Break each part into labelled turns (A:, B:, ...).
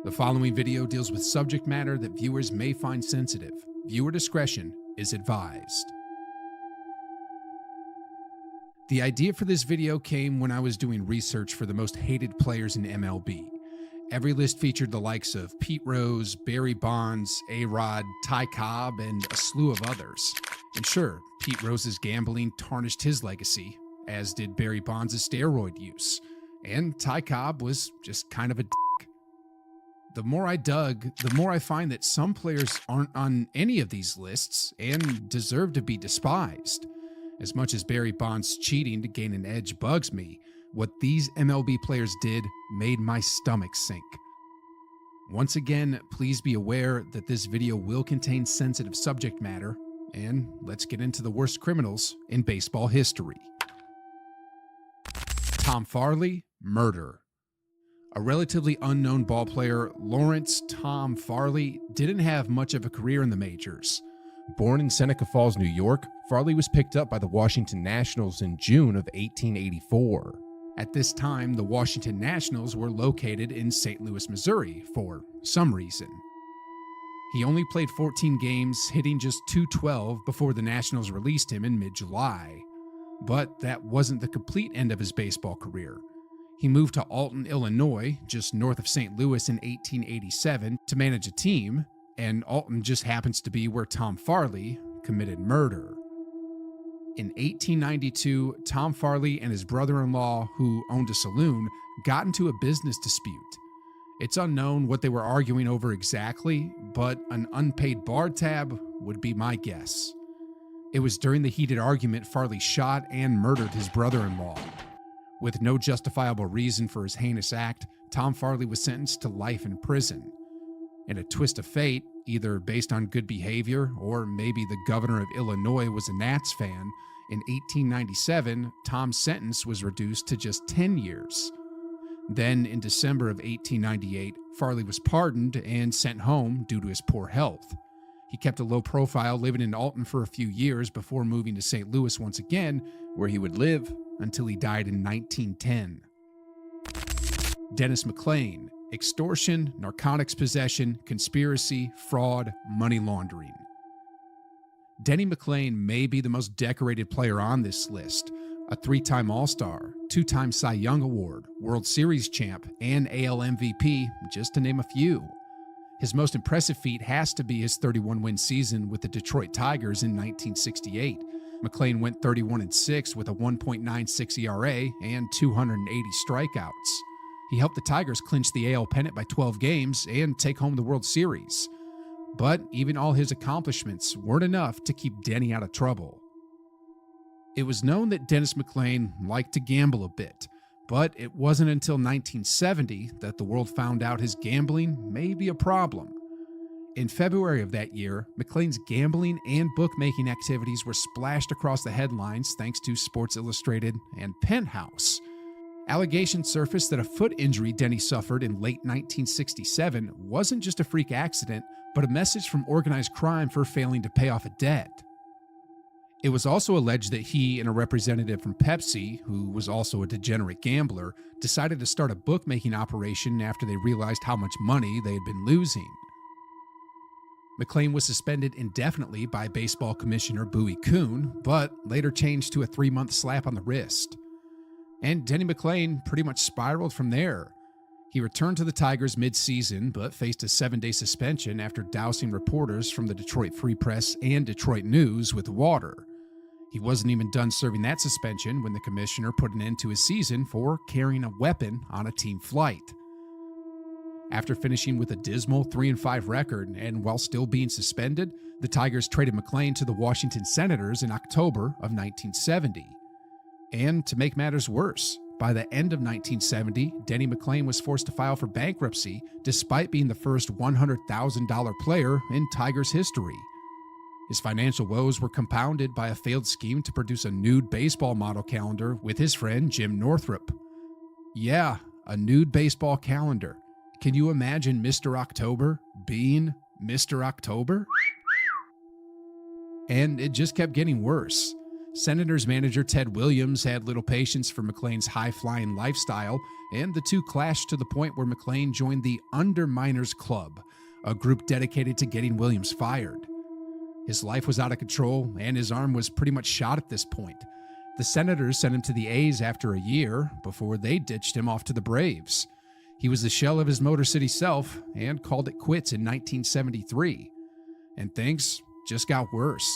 A: The following video deals with subject matter that viewers may find sensitive. Viewer discretion is advised. The idea for this video came when I was doing research for the most hated players in MLB. Every list featured the likes of Pete Rose, Barry Bonds, A-Rod, Ty Cobb, and a slew of others. And sure, Pete Rose's gambling tarnished his legacy, as did Barry Bonds' steroid use. And Ty Cobb was just kind of a dick. The more I dug, the more I find that some players aren't on any of these lists and deserve to be despised. As much as Barry Bonds' cheating to gain an edge bugs me, what these MLB players did made my stomach sink. Once again, please be aware that this video will contain sensitive subject matter, and let's get into the worst criminals in baseball history. Tom Farley, murder. A relatively unknown ballplayer, Lawrence Tom Farley didn't have much of a career in the majors. Born in Seneca Falls, New York, Farley was picked up by the Washington Nationals in June of 1884. At this time, the Washington Nationals were located in St. Louis, Missouri, for some reason. He only played 14 games, hitting just .212 before the Nationals released him in mid-July. But that wasn't the complete end of his baseball career. He moved to Alton, Illinois, just north of St. Louis in 1887 to manage a team, and Alton just happens to be where Tom Farley committed murder. In 1892, Tom Farley and his brother-in-law, who owned a saloon, got into a business dispute. It's unknown what they were arguing over exactly, but an unpaid bar tab would be my guess. It was during the heated argument Farley shot and murdered his brother-in-law. With no justifiable reason for his heinous act, Tom Farley was sentenced to life in prison. In a twist of fate, either based on good behavior or maybe the governor of Illinois was a Nats fan, in 1897, Tom's sentence was reduced to just 10 years. Then, in December of 1898, Farley was pardoned and sent home due to his poor health. He kept a low profile, living in Alton for a few years before moving to St. Louis once again, where he would live until he died in 1910. Denny McLain. Extortion, narcotics possession, conspiracy, fraud, money laundering. Denny McLain may be the most decorated player on this list. A three-time All-Star, two-time Cy Young Award, World Series champ, and AL MVP, just to name a few. His most impressive feat has to be his 31-win season with the Detroit Tigers in 1968. McLain went 31-6 with a 1.96 ERA and 280 strikeouts. He helped the Tigers clinch the AL pennant by 12 games and take home the World Series. But even all his accomplishments weren't enough to keep Denny out of trouble. It was known that Denny McLain liked to gamble a bit, but it wasn't until 1970 that the world found out his gambling may be a problem. In February of that year, McLain's gambling and bookmaking activities were splashed across the headlines thanks to Sports Illustrated and Penthouse. Allegations surfaced that a foot injury Denny suffered in late 1967 wasn't just a freak accident, but a message from organized crime for failing to pay off a debt. It was also alleged that he and a representative from Pepsi, who was also a degenerate gambler, decided to start a bookmaking operation after they realized how much money they had been losing. McLain was suspended indefinitely by baseball commissioner Bowie Kuhn, but later changed to a 3-month slap on the wrist. And Denny McLain pretty much spiraled from there. He returned to the Tigers mid-season, but faced a 7-day suspension after dousing reporters from the Detroit Free Press and Detroit News with water. He wasn't even done serving that suspension when the commissioner put an end to his season for carrying a weapon on a team flight. After finishing with a dismal 3-5 record and while still being suspended, the Tigers traded McLain to the Washington Senators in October of 1970. And to make matters worse, by the end of 1970, Denny McLain was forced to file for bankruptcy despite being the first $100,000 player in Tigers history. His financial woes were compounded by a failed scheme to produce a nude baseball model calendar with his friend Jim Northrup. Yeah, a nude baseball calendar. Can you imagine Mr. October being Mr. October? And it just kept getting worse. Senators manager Ted Williams had little patience for McLain's high-flying lifestyle, and the two clashed to the point where McLain joined the Underminers Club, a group dedicated to getting Williams fired. His life was out of control, and his arm was pretty much shot at this point. The Senators sent him to the A's after a year before they ditched him off to the Braves. He was the shell of his Motor City self and called it quits in 1973. And things just got worse.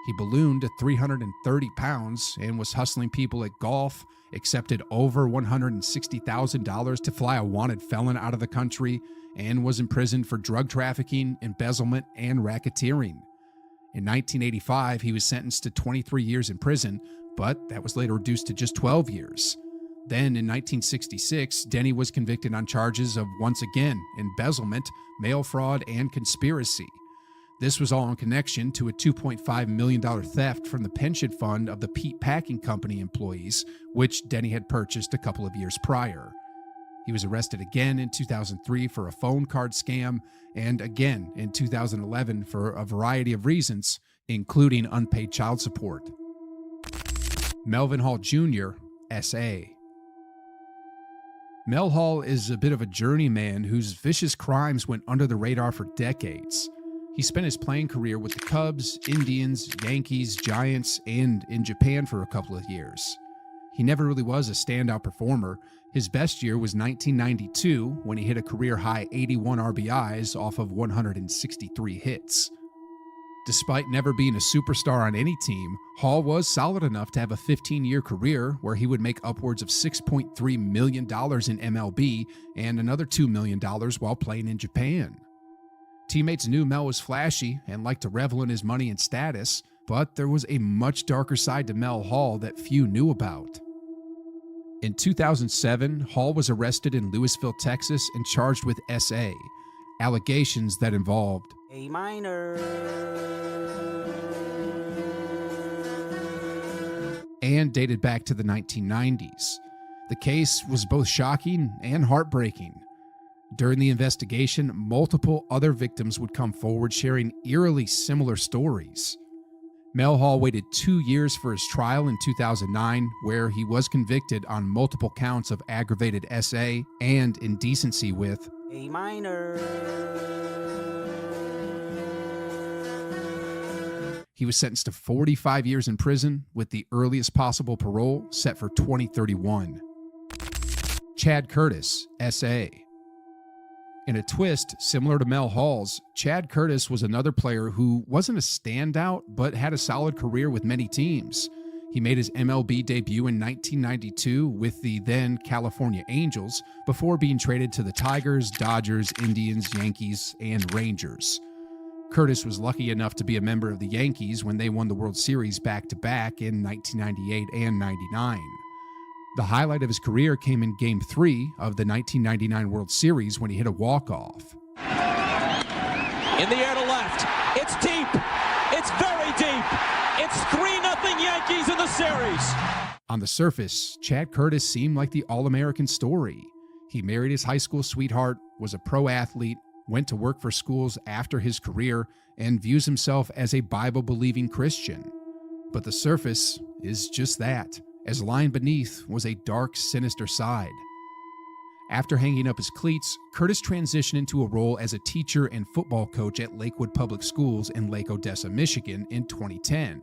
A: He ballooned to 330 pounds and was hustling people at golf, accepted over $160,000 to fly a wanted felon out of the country, and was imprisoned for drug trafficking, embezzlement, and racketeering. In 1985, he was sentenced to 23 years in prison, but that was later reduced to just 12 years. Then, in 1966, Denny was convicted on charges of, once again, embezzlement, mail fraud, and conspiracy. This was all in connection to a $2.5 million theft from the pension fund of the Pete Packing Company employees, which Denny had purchased a couple of years prior. He was arrested again in 2003 for a phone card scam, and again in 2011 for a variety of reasons, including unpaid child support. Mel Hall Jr., S.A. Mel Hall is a bit of a journeyman whose vicious crimes went under the radar for decades. He spent his playing career with the Cubs, Indians, Yankees, Giants, and in Japan for a couple of years. He never really was a standout performer. His best year was 1992 when he hit a career-high 81 RBIs off of 163 hits. Despite never being a superstar on any team, Hall was solid enough to have a 15-year career where he would make upwards of $6.3 million in MLB and another $2 million while playing in Japan. Teammates knew Mel was flashy and liked to revel in his money and status, but there was a much darker side to Mel Hall that few knew about. In 2007, Hall was arrested in Lewisville, Texas, and charged with SA, allegations that involved
B: a minor
A: and dated back to the 1990s. The case was both shocking and heartbreaking. During the investigation, multiple other victims would come forward sharing eerily similar stories. Mel Hall waited 2 years for his trial in 2009, where he was convicted on multiple counts of aggravated SA and indecency with
B: a minor.
A: He was sentenced to 45 years in prison with the earliest possible parole set for 2031. Chad Curtis, SA. In a twist similar to Mel Hall's, Chad Curtis was another player who wasn't a standout but had a solid career with many teams. He made his MLB debut in 1992 with the then California Angels before being traded to the Tigers, Dodgers, Indians, Yankees, and Rangers. Curtis was lucky enough to be a member of the Yankees when they won the World Series back-to-back in 1998 and 99. The highlight of his career came in Game 3 of the 1999 World Series when he hit a walk-off.
C: In the air to left. It's deep. It's very deep. It's 3-0 Yankees in the series.
A: On the surface, Chad Curtis seemed like the all-American story. He married his high school sweetheart, was a pro athlete, went to work for schools after his career, and views himself as a Bible-believing Christian. But the surface is just that, as lying beneath was a dark, sinister side. After hanging up his cleats, Curtis transitioned into a role as a teacher and football coach at Lakewood Public Schools in Lake Odessa, Michigan in 2010.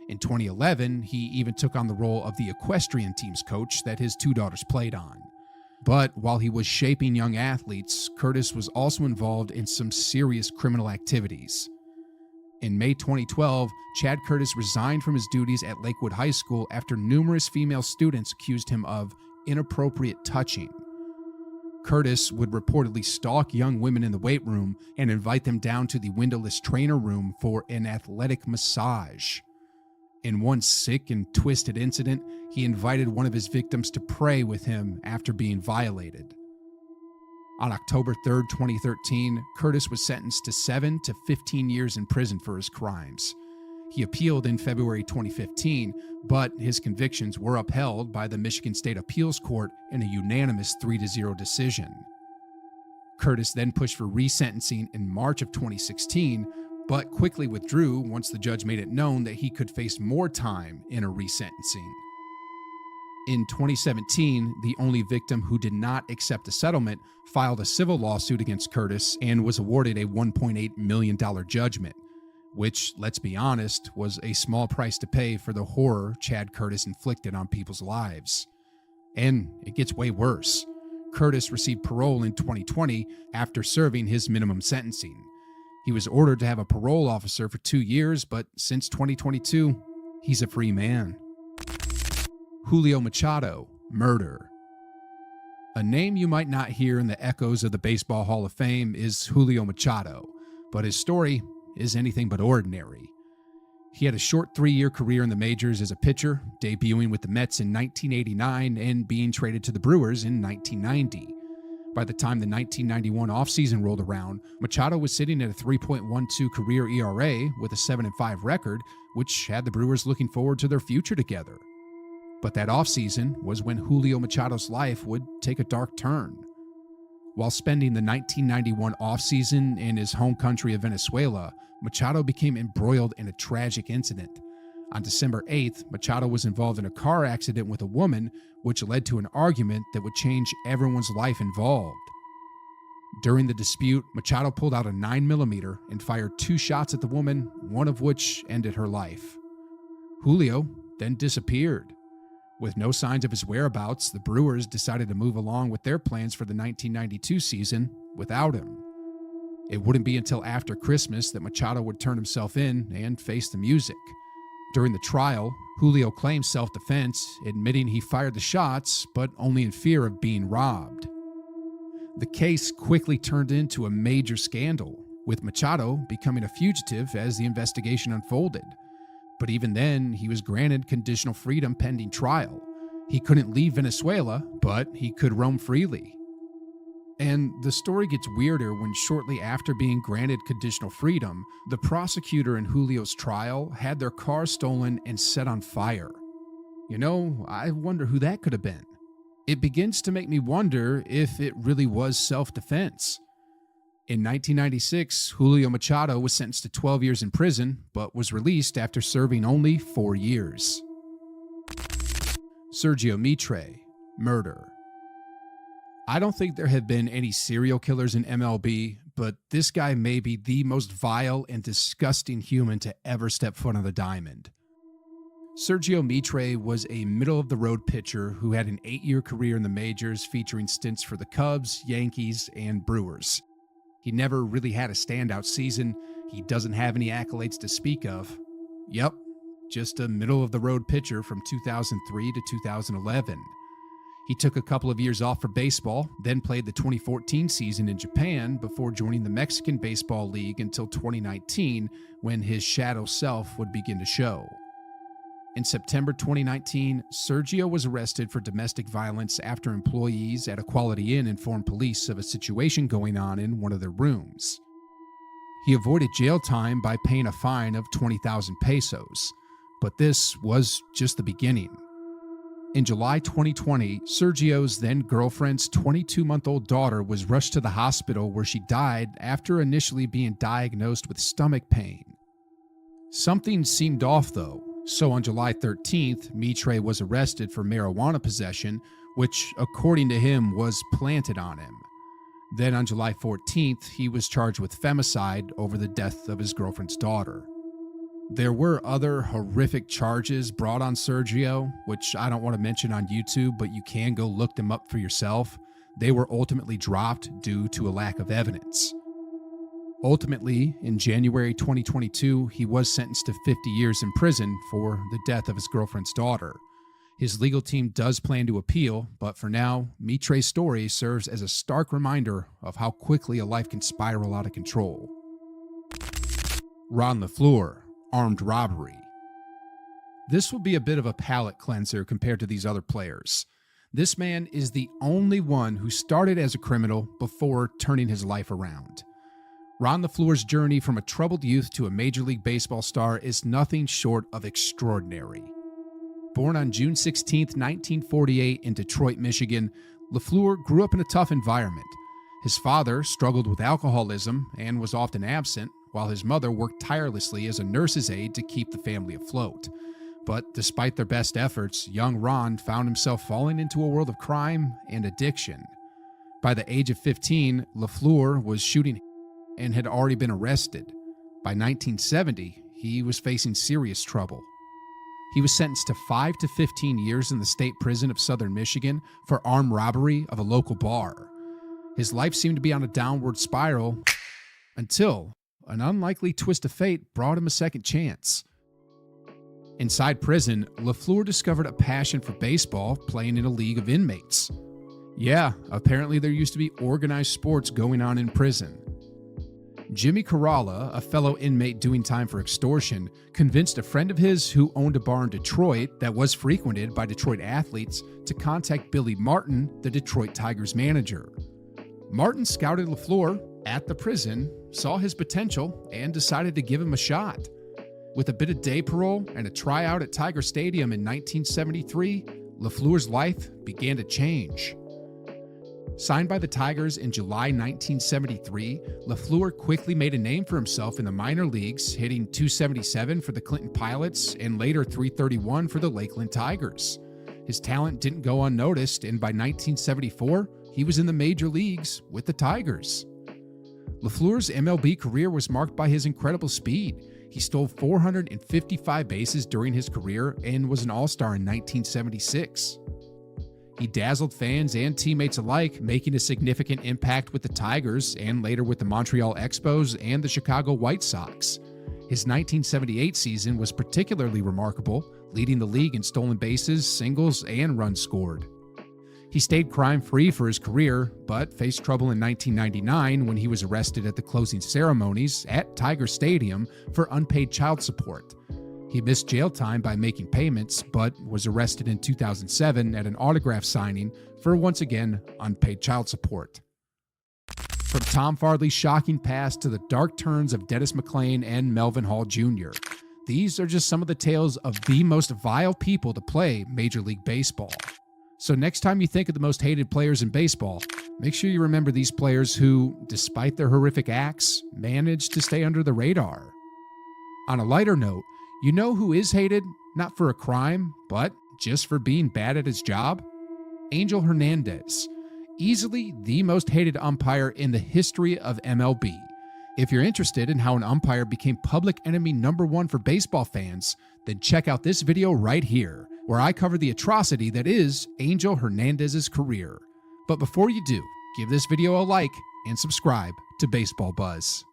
A: In 2011, he even took on the role of the equestrian team's coach that his two daughters played on. But while he was shaping young athletes, Curtis was also involved in some serious criminal activities. In May 2012, Chad Curtis resigned from his duties at Lakewood High School after numerous female students accused him of inappropriate touching. Curtis would reportedly stalk young women in the weight room and invite them down to the windowless trainer room for an athletic massage. In one sick and twisted incident, he invited one of his victims to pray with him after being violated. On October 3, 2013, Curtis was sentenced to 7 to 15 years in prison for his crimes. He appealed in February 2015, but his convictions were upheld by the Michigan State Appeals Court in a unanimous 3-0 decision. Curtis then pushed for resentencing in March of 2016, but quickly withdrew once the judge made it known that he could face more time in a resentencing. In 2017, the only victim who did not accept a settlement filed a civil lawsuit against Curtis and was awarded a $1.8 million judgment, which, let's be honest, was a small price to pay for the horror Chad Curtis inflicted on people's lives. And it gets way worse. Curtis received parole in 2020 after serving his minimum sentencing. He was ordered to have a parole officer for 2 years, but since 2022, he's a free man. Julio Machado, murder. A name you might not hear in the echoes of the Baseball Hall of Fame is Julio Machado, but his story is anything but ordinary. He had a short 3-year career in the majors as a pitcher, debuting with the Mets in 1989 and being traded to the Brewers in 1990. By the time the 1991 offseason rolled around, Machado was sitting at a 3.12 career ERA with a 7-5 record, which had the Brewers looking forward to their future together. But that offseason was when Julio Machado's life would take a dark turn. While spending the 1991 offseason in his home country of Venezuela, Machado became embroiled in a tragic incident. On December 8th, Machado was involved in a car accident with a woman, which led to an argument that would change everyone's life involved. During the dispute, Machado pulled out a 9mm and fired 2 shots at the woman, one of which ended her life. Julio then disappeared. With no signs of his whereabouts, the Brewers decided to move along with their plans for the 1992 season without him. It wouldn't be until after Christmas that Machado would turn himself in and face the music. During the trial, Julio claimed self-defense, admitting he fired the shots, but only in fear of being robbed. The case quickly turned into a major scandal, with Machado becoming a fugitive as the investigation unfolded. But even then, he was granted conditional freedom pending trial. He couldn't leave Venezuela, but he could roam freely. And the story gets weirder when shortly after being granted conditional freedom, the prosecutor in Julio's trial had their car stolen and set on fire. You know, I wonder who that could have been. It begins to make me wonder if it really was self-defense. In 1996, Julio Machado was sentenced to 12 years in prison, but was released after serving only 4 years. Sergio Mitre, murder. I don't think there have been any serial killers in MLB, but this guy may be the most vile and disgusting human to ever step foot on the diamond. Sergio Mitre was a middle-of-the-road pitcher who had an 8-year career in the majors featuring stints for the Cubs, Yankees, and Brewers. He never really had a standout season. He doesn't have any accolades to speak of. Yep, just a middle-of-the-road pitcher from 2003 to 2011. He took a couple of years off for baseball, then played the 2014 season in Japan before joining the Mexican Baseball League until 2019, when his shadow self would begin to show. In September 2019, Sergio was arrested for domestic violence after employees at a Quality Inn informed police of a situation going on in one of their rooms. He avoided jail time by paying a fine of 20,000 pesos, but this was just the beginning. In July 2020, Sergio's then-girlfriend's 22-month-old daughter was rushed to the hospital where she died after initially being diagnosed with stomach pain. Something seemed off, though. So on July 13th, Mitre was arrested for marijuana possession, which, according to him, was planted on him. Then on July 14th, he was charged with femicide over the death of his girlfriend's daughter. There were other horrific charges brought on Sergio, which I don't want to mention on YouTube, but you can go look them up for yourself. They were ultimately dropped due to a lack of evidence. Ultimately, in January 2022, he was sentenced to 50 years in prison for the death of his girlfriend's daughter. His legal team does plan to appeal, but for now, Mitre's story serves as a stark reminder of how quickly a life can spiral out of control. LeFlore, armed robbery. This will be a bit of a palate cleanser compared to these other players. This man is the only one who started as a criminal before turning his life around. LeFlore's journey from a troubled youth to a Major League Baseball star is nothing short of extraordinary. Born on June 16, 1948 in Detroit, Michigan, LeFlore grew up in a tough environment. His father struggled with alcoholism and was often absent, while his mother worked tirelessly as a nurse's aide to keep the family afloat. But despite their best efforts, young Ron found himself falling into a world of crime and addiction. By the age of 15, LeFlore was shooting and had already been arrested. By 1970, he was facing serious trouble. He was sentenced to 5 to 15 years in the state prison of Southern Michigan for armed robbery of a local bar. His life seemed to be on a downward spiral until an unlikely twist of fate brought him a second chance. Inside prison, LeFlore discovered a passion for baseball, playing in a league of inmates. Yeah, apparently there used to be organized sports going on in prison. Jimmy Caralla, a fellow inmate doing time for extortion, convinced a friend of his who owned a bar in Detroit that was frequented by Detroit athletes to contact Billy Martin, the Detroit Tigers manager. Martin scouted LeFlore at the prison, saw his potential, and decided to give him a shot. With a bit of day parole and a tryout at Tiger Stadium in 1973, LeFlore's life began to change. Signed by the Tigers in July 1973, LeFlore quickly made a name for himself in the minor leagues, hitting .277 for the Clinton Pilots and later .331 for the Lakeland Tigers. His talent didn't go unnoticed, and by 1974, he was in the major leagues with the Tigers. LeFlore's MLB career was marked by his incredible speed. He stole 455 bases during his career and was an All-Star in 1976. He dazzled fans and teammates alike, making a significant impact with the Tigers and later with the Montreal Expos and the Chicago White Sox. His 1978 season was particularly remarkable, leading the league in stolen bases, singles, and runs scored. He stayed crime-free for his career, but faced trouble in 1999 when he was arrested at the closing ceremonies at Tiger Stadium for unpaid child support. He missed jail time by making payments, but was arrested in 2007 at an autograph signing for, once again, unpaid child support. From Tom Farley's shocking past to the dark turns of Denny McLain and Mel Hall Jr., these are just some of the tales of the most vile people to play Major League Baseball. So next time you think of the most hated players in baseball, make sure you remember these players who, despite their horrific acts, managed to stay under the radar. On a lighter note, you know who is hated, not for a crime, but just for being bad at his job? Angel Hernandez, easily the most hated umpire in the history of MLB. If you're interested in how an umpire became public enemy #1 for baseball fans, then check out this video right here, where I cover the atrocity that is Angel Hernandez's career. But before you do, give this video a like and subscribe to Baseball Buzz.